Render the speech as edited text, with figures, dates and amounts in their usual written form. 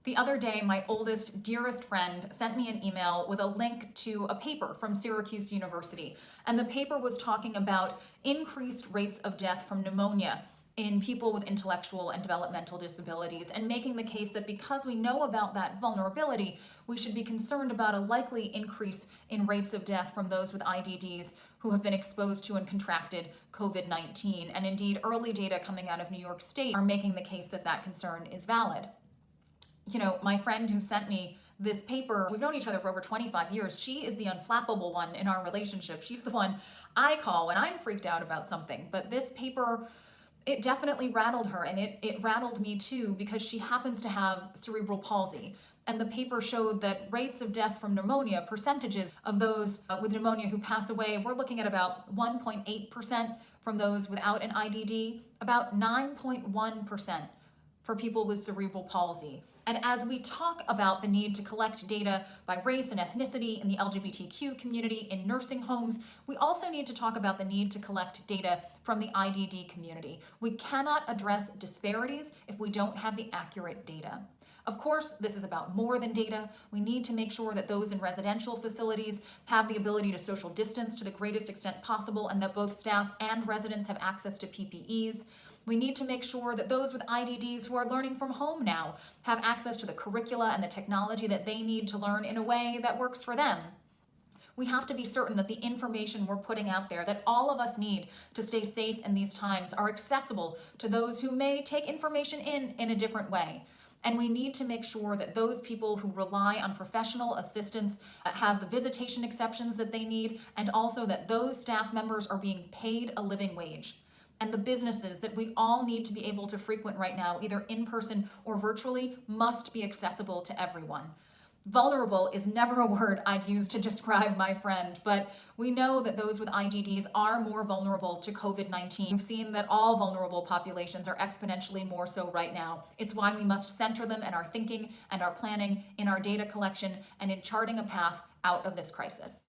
The other day, my oldest, dearest friend sent me an email with a link to a paper from Syracuse University. And the paper was talking about increased rates of death from pneumonia in people with intellectual and developmental disabilities, and making the case that because we know about that vulnerability, we should be concerned about a likely increase in rates of death from those with IDDs who have been exposed to and contracted COVID-19. And indeed, early data coming out of New York State are making the case that that concern is valid. You know, my friend who sent me this paper, we've known each other for over 25 years. She is the unflappable one in our relationship. She's the one I call when I'm freaked out about something. But this paper, it definitely rattled her, and it rattled me too, because she happens to have cerebral palsy. And the paper showed that rates of death from pneumonia, percentages of those with pneumonia who pass away, we're looking at about 1.8% from those without an IDD, about 9.1% for people with cerebral palsy. And as we talk about the need to collect data by race and ethnicity in the LGBTQ community, in nursing homes, we also need to talk about the need to collect data from the IDD community. We cannot address disparities if we don't have the accurate data. Of course, this is about more than data. We need to make sure that those in residential facilities have the ability to social distance to the greatest extent possible, and that both staff and residents have access to PPEs. We need to make sure that those with IDDs who are learning from home now have access to the curricula and the technology that they need to learn in a way that works for them. We have to be certain that the information we're putting out there, that all of us need to stay safe in these times, are accessible to those who may take information in a different way. And we need to make sure that those people who rely on professional assistance have the visitation exceptions that they need, and also that those staff members are being paid a living wage. And the businesses that we all need to be able to frequent right now, either in person or virtually, must be accessible to everyone. Vulnerable is never a word I'd use to describe my friend, but we know that those with IDDs are more vulnerable to COVID-19. We've seen that all vulnerable populations are exponentially more so right now. It's why we must center them in our thinking and our planning, in our data collection, and in charting a path out of this crisis.